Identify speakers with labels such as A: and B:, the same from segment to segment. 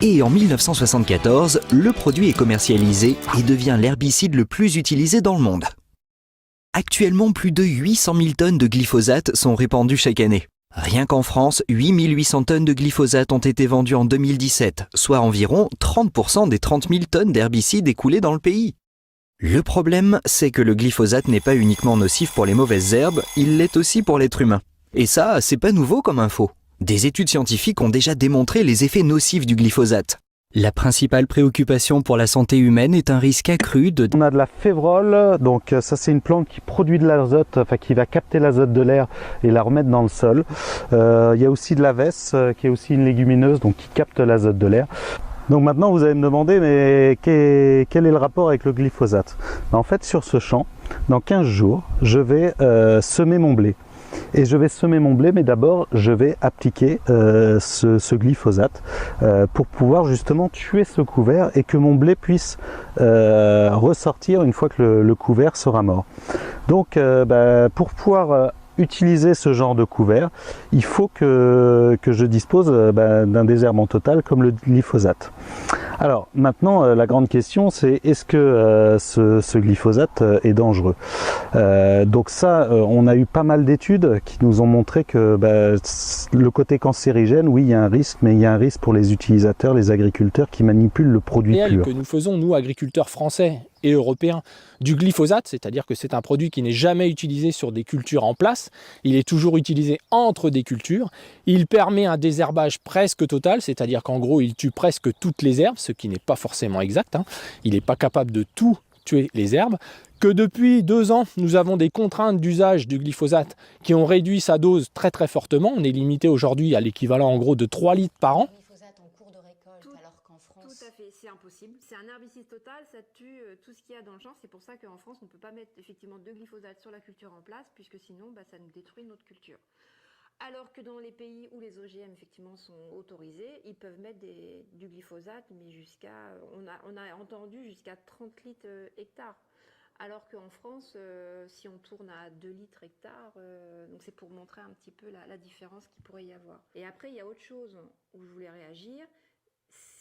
A: Et en 1974, le produit est commercialisé et devient l'herbicide le plus utilisé dans le monde. Actuellement, plus de 800 000 tonnes de glyphosate sont répandues chaque année. Rien qu'en France, 8 800 tonnes de glyphosate ont été vendues en 2017, soit environ 30% des 30 000 tonnes d'herbicides écoulées dans le pays. Le problème, c'est que le glyphosate n'est pas uniquement nocif pour les mauvaises herbes, il l'est aussi pour l'être humain. Et ça, c'est pas nouveau comme info. Des études scientifiques ont déjà démontré les effets nocifs du glyphosate. La principale préoccupation pour la santé humaine est un risque accru de...
B: On a de la févrole, donc ça c'est une plante qui produit de l'azote, enfin qui va capter l'azote de l'air et la remettre dans le sol. Il y a aussi de la vesse, qui est aussi une légumineuse, donc qui capte l'azote de l'air. Donc maintenant vous allez me demander, mais quel est le rapport avec le glyphosate? En fait, sur ce champ, dans 15 jours, je vais semer mon blé. Et je vais semer mon blé, mais d'abord je vais appliquer ce glyphosate pour pouvoir justement tuer ce couvert et que mon blé puisse ressortir une fois que le couvert sera mort. Donc pour pouvoir utiliser ce genre de couvert, il faut que je dispose d'un désherbant total comme le glyphosate. Alors maintenant, la grande question c'est est-ce que ce glyphosate est dangereux? Donc ça, on a eu pas mal d'études qui nous ont montré que le côté cancérigène, oui, il y a un risque, mais il y a un risque pour les utilisateurs, les agriculteurs qui manipulent le produit pur.
C: Que nous faisons, nous, agriculteurs français et européens, du glyphosate, c'est-à-dire que c'est un produit qui n'est jamais utilisé sur des cultures en place, il est toujours utilisé entre des cultures, il permet un désherbage presque total, c'est-à-dire qu'en gros il tue presque toutes les herbes, ce qui n'est pas forcément exact, il n'est pas capable de tout tuer les herbes, que depuis 2 ans nous avons des contraintes d'usage du glyphosate qui ont réduit sa dose très très fortement, on est limité aujourd'hui à l'équivalent en gros de 3 litres par an.
D: Tout à fait, c'est impossible. C'est un herbicide total, ça tue tout ce qu'il y a dans le champ. C'est pour ça qu'en France, on ne peut pas mettre effectivement de glyphosate sur la culture en place, puisque sinon, ça nous détruit notre culture. Alors que dans les pays où les OGM effectivement sont autorisés, ils peuvent mettre du glyphosate, mais on a entendu jusqu'à 30 litres hectare. Alors qu'en France, si on tourne à 2 litres hectare, donc c'est pour montrer un petit peu la différence qu'il pourrait y avoir. Et après, il y a autre chose où je voulais réagir.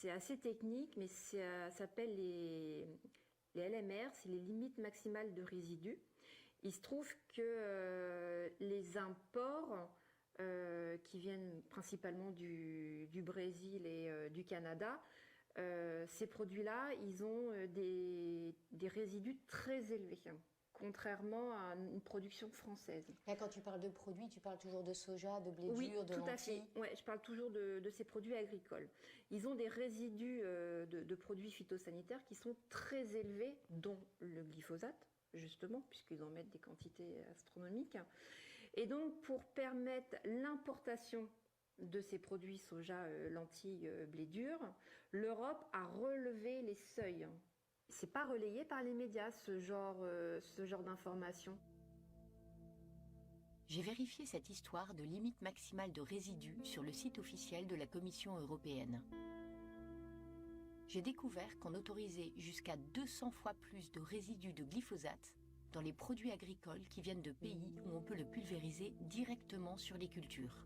D: C'est assez technique, mais ça s'appelle les LMR, c'est les limites maximales de résidus. Il se trouve que les imports qui viennent principalement du Brésil et du Canada, ces produits-là, ils ont des résidus très élevés, contrairement à une production française.
E: Là, quand tu parles de produits, tu parles toujours de soja, de blé dur,
D: oui,
E: de lentilles.
D: tout à fait. Ouais, je parle toujours de ces produits agricoles. Ils ont des résidus de produits phytosanitaires qui sont très élevés, dont le glyphosate, justement, puisqu'ils en mettent des quantités astronomiques. Et donc, pour permettre l'importation de ces produits soja, lentilles, blé dur, l'Europe a relevé les seuils. C'est pas relayé par les médias, ce genre d'informations.
F: J'ai vérifié cette histoire de limite maximale de résidus sur le site officiel de la Commission européenne. J'ai découvert qu'on autorisait jusqu'à 200 fois plus de résidus de glyphosate dans les produits agricoles qui viennent de pays où on peut le pulvériser directement sur les cultures,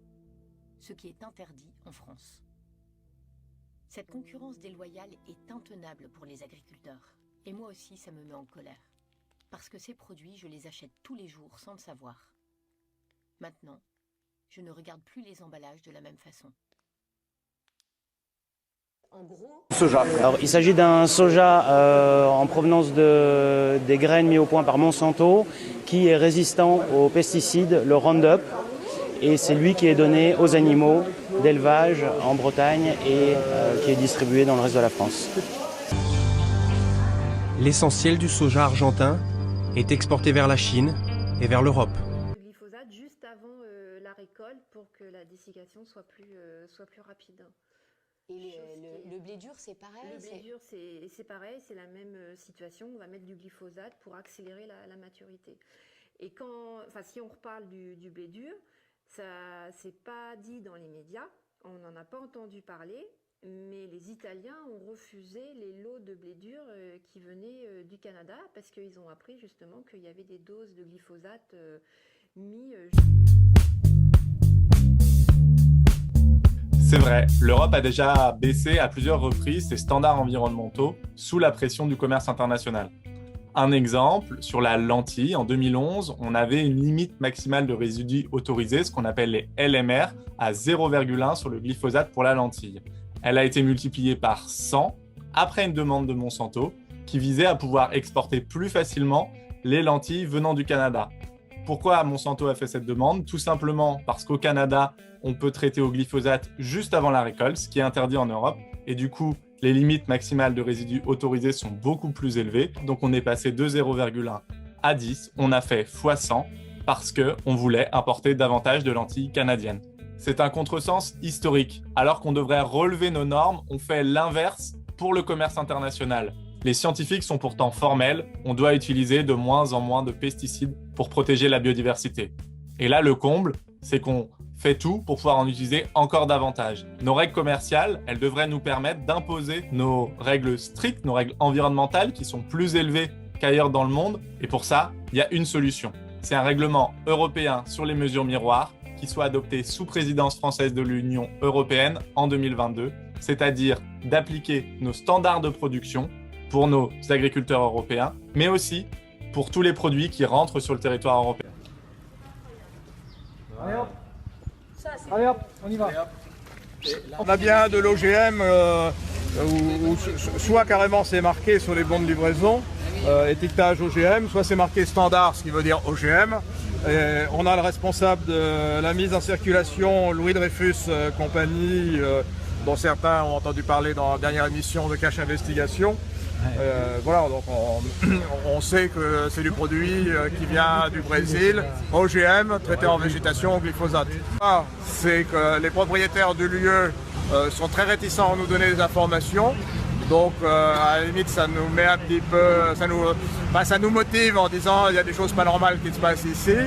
F: ce qui est interdit en France. Cette concurrence déloyale est intenable pour les agriculteurs. Et moi aussi, ça me met en colère. Parce que ces produits, je les achète tous les jours sans le savoir. Maintenant, je ne regarde plus les emballages de la même façon.
E: En gros...
G: Soja. Alors, il s'agit d'un soja en provenance des graines mises au point par Monsanto qui est résistant aux pesticides, le Roundup. Et c'est lui qui est donné aux animaux d'élevage en Bretagne et qui est distribué dans le reste de la France.
H: L'essentiel du soja argentin est exporté vers la Chine et vers l'Europe.
D: Le glyphosate juste avant la récolte pour que la dessiccation soit plus rapide.
E: Et le blé dur, c'est pareil?
D: Le blé dur, c'est pareil, c'est la même situation. On va mettre du glyphosate pour accélérer la maturité. Et si on reparle du blé dur, ça c'est pas dit dans les médias, on n'en a pas entendu parler, mais les Italiens ont refusé les lots de blé dur qui venaient du Canada parce qu'ils ont appris justement qu'il y avait des doses de glyphosate mis.
I: C'est vrai, l'Europe a déjà baissé à plusieurs reprises ses standards environnementaux sous la pression du commerce international. Un exemple, sur la lentille, en 2011, on avait une limite maximale de résidus autorisés, ce qu'on appelle les LMR, à 0,1 sur le glyphosate pour la lentille. Elle a été multipliée par 100 après une demande de Monsanto qui visait à pouvoir exporter plus facilement les lentilles venant du Canada. Pourquoi Monsanto a fait cette demande? Tout simplement parce qu'au Canada, on peut traiter au glyphosate juste avant la récolte, ce qui est interdit en Europe, et du coup, les limites maximales de résidus autorisés sont beaucoup plus élevées. Donc on est passé de 0,1 à 10, on a fait x100 parce qu'on voulait importer davantage de lentilles canadiennes. C'est un contresens historique. Alors qu'on devrait relever nos normes, on fait l'inverse pour le commerce international. Les scientifiques sont pourtant formels, on doit utiliser de moins en moins de pesticides pour protéger la biodiversité. Et là, le comble, c'est qu'on fait tout pour pouvoir en utiliser encore davantage. Nos règles commerciales, elles devraient nous permettre d'imposer nos règles strictes, nos règles environnementales qui sont plus élevées qu'ailleurs dans le monde. Et pour ça, il y a une solution. C'est un règlement européen sur les mesures miroirs qui soit adopté sous présidence française de l'Union européenne en 2022, c'est-à-dire d'appliquer nos standards de production pour nos agriculteurs européens, mais aussi pour tous les produits qui rentrent sur le territoire européen.
J: Allez hop, on y va. On a bien de l'OGM où soit carrément c'est marqué sur les bons de livraison, étiquetage OGM, soit c'est marqué standard, ce qui veut dire OGM. Et on a le responsable de la mise en circulation, Louis Dreyfus compagnie, dont certains ont entendu parler dans la dernière émission de Cache Investigation. Voilà, donc on sait que c'est du produit qui vient du Brésil, OGM, traité en végétation au glyphosate. C'est que les propriétaires du lieu sont très réticents à nous donner des informations. Donc à la limite ça nous met un petit peu, ça nous motive en disant il y a des choses pas normales qui se passent ici.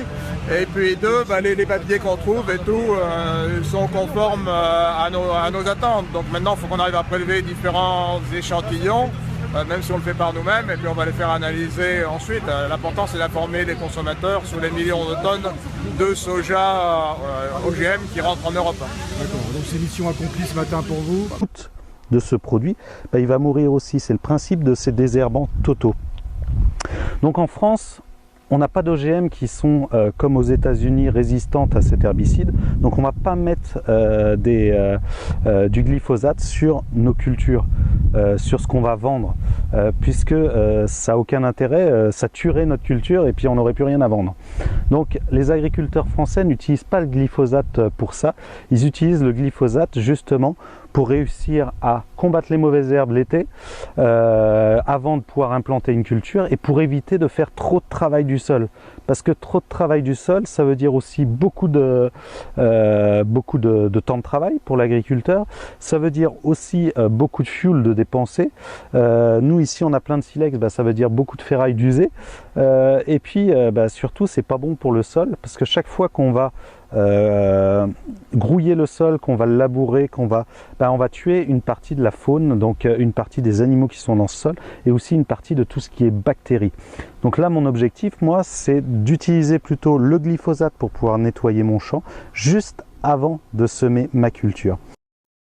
J: Et puis deux, les papiers qu'on trouve et tout sont conformes à nos attentes. Donc maintenant il faut qu'on arrive à prélever différents échantillons, même si on le fait par nous-mêmes, et puis on va les faire analyser ensuite. L'important c'est d'informer les consommateurs sur les millions de tonnes de soja OGM qui rentrent en Europe.
K: D'accord, donc c'est mission accomplie ce matin pour vous.
B: De ce produit, il va mourir aussi. C'est le principe de ces désherbants totaux. Donc en France, on n'a pas d'OGM qui sont, comme aux États-Unis, résistantes à cet herbicide. Donc on ne va pas mettre du glyphosate sur nos cultures, sur ce qu'on va vendre, puisque ça n'a aucun intérêt, ça tuerait notre culture et puis on n'aurait plus rien à vendre. Donc les agriculteurs français n'utilisent pas le glyphosate pour ça, ils utilisent le glyphosate justement pour réussir à combattre les mauvaises herbes l'été avant de pouvoir implanter une culture et pour éviter de faire trop de travail du sol. Parce que trop de travail du sol, ça veut dire aussi beaucoup de temps de travail pour l'agriculteur. Ça veut dire aussi beaucoup de fuel de dépenser. Nous ici on a plein de silex, ça veut dire beaucoup de ferraille d'user. Et puis surtout c'est pas bon pour le sol parce que chaque fois qu'on va grouiller le sol, qu'on va le labourer, on va tuer une partie de la faune, donc une partie des animaux qui sont dans ce sol et aussi une partie de tout ce qui est bactéries. Donc là mon objectif moi c'est d'utiliser plutôt le glyphosate pour pouvoir nettoyer mon champ juste avant de semer ma culture.